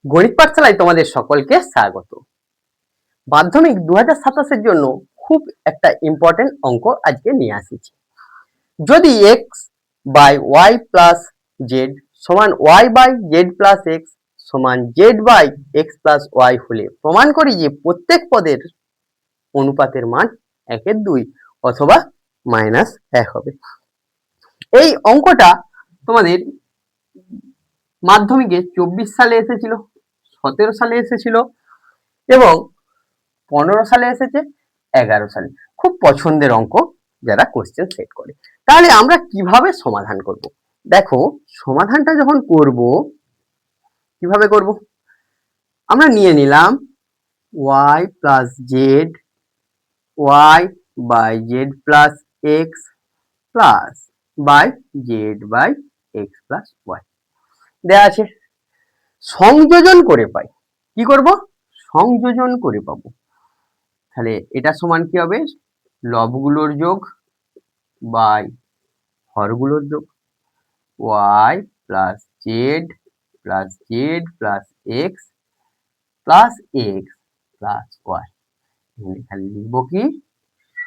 গণিত পাঠশালায় তোমাদের সকলকে স্বাগত। মাধ্যমিক 2027 এর জন্য খুব একটা ইম্পর্টেন্ট অঙ্ক আজকে নিয়ে আসছি। যদি x by y plus z সমান y by z plus x সমান z by x plus y হলে প্রমাণ করি যে প্রত্যেক পদের অনুপাতের মান 1/2 অথবা -1 হবে। এই অঙ্কটা তোমাদের মাধ্যমিকে 24 সালে এসেছিল, 17 সালে এসেছিল এবং 15 সালে এসেছে, 11 সালে। খুব পছন্দের অঙ্ক যারা কোশ্চেন সেট করে। তাহলে আমরা কিভাবে সমাধান করব? দেখো, সমাধানটা যখন করব কিভাবে করব? আমরা নিয়ে নিলাম y plus z y by z plus x plus by z by x plus y দেওয়া আছে। সংযোজন করে পাই। কি করব? সংযোজন করে পাবো। তাহলে এটা সমান কি হবে? লবগুলোর যোগ বাই হরগুলোর যোগ y plus z plus z plus x plus x plus y. এখানে লিখবো কি?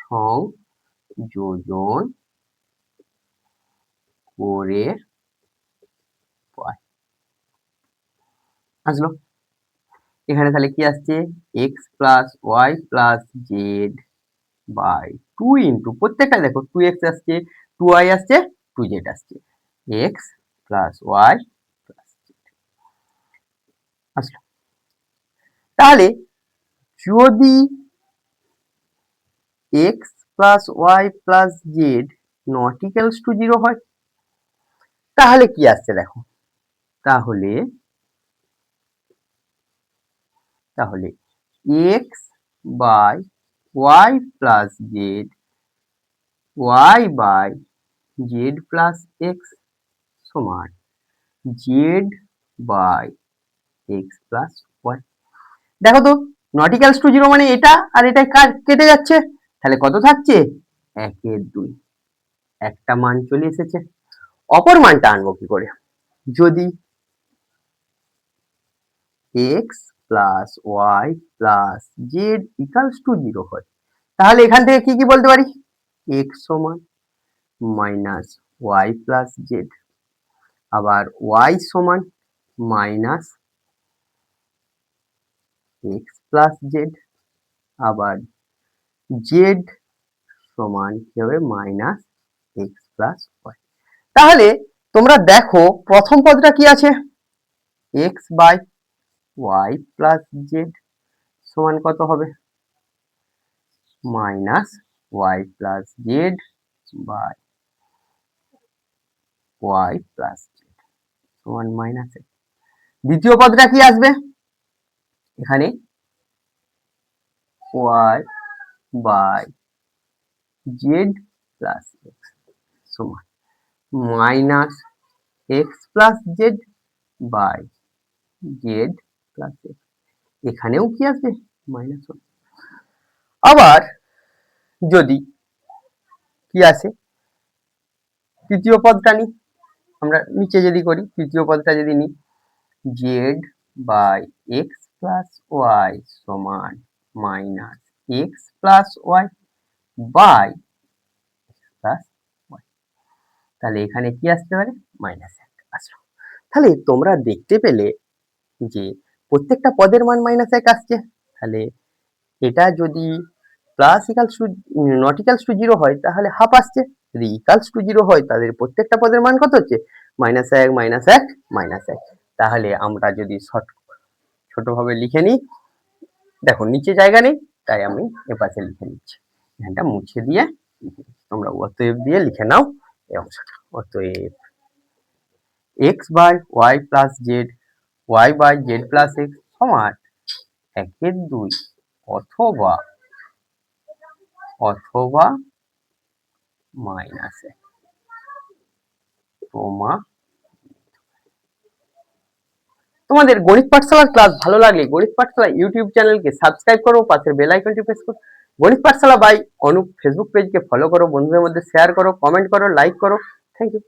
সংযোজন করে পাই। আসলো। এখানে তাহলে কি আসছে? x plus y plus z by 2 into প্রত্যেকটা দেখো 2x আসছে, 2y আসছে, 2z আসছে, x plus y plus z আসলো। তাহলে যদি x plus y plus z not equals to 0 হয় তাহলে কি আসছে দেখো? তাহলে x by y plus z y by z plus x সমান z by x plus y. দেখো তো, নট ইকুয়ালস টু 0 মানে এটা আর এটা কেটে যাচ্ছে, তাহলে কত থাকছে? 1/2। একটা মান চলে এসেছে। অপর মানটা আনবো কি করে? যদি x plus y plus z equals to 0 হয় তাহলে এখান থেকে কি কি বলতে পারি? x সমান মাইনাস ওয়াই প্লাস জেড, আবার y সমান মাইনাস এক্স প্লাস জেড, আবার জেড সমান কি হবে? Minus x plus y. তাহলে তোমরা দেখো প্রথম পদটা কি আছে? X by y plus z সমান কত হবে? Minus y plus z by y plus z সমান মাইনাস এক্স। দ্বিতীয় পদটা কি আসবে? এখানে y by z plus x সমান minus x plus z by z plus x. এখানেও কি আসবে? Minus one. আবার যদি কি আসে? তৃতীয় পদটা নিই আমরা, নিচে যদি করি তৃতীয় পদটা যদি নিই, z by x plus y সমান minus x plus y by x plus y. তাহলে এখানে কি আসতে পারে? মাইনাস 1 আসলো। তাহলে তোমরা দেখতে পেলে যে প্রত্যেকটা পদের মান -1 আসছে। তাহলে এটা যদি plus equals to not equals two 0 হয় তাহলে হাফ আসছে, যদি ইকালস টু 0 হয় তাদের প্রত্যেকটা পদের মান কত হচ্ছে? -1 -1 -1। তাহলে আমরা যদি ছোটভাবে লিখে নিই, দেখো নিচে জায়গা নেই তাই আমি এপাশে লিখে নিচ্ছি, এখানটা মুছে দিয়ে তোমরা অতএব দিয়ে লিখে নাও এই অংশটা। অতএব x by y plus z y by z plus x সমান 1/2 অথবা -1। তোমাদের গণিত পাঠশালার ক্লাস ভালো লাগলে গণিত পাঠশালা ইউটিউব চ্যানেলকে সাবস্ক্রাইব করো, পাশের বেল আইকনটি প্রেস করো। গণিত পাঠশালা বাই অনুপ ফেসবুক পেজকে ফলো করো, বন্ধুদের মধ্যে শেয়ার করো, কমেন্ট করো, লাইক করো। Thank you.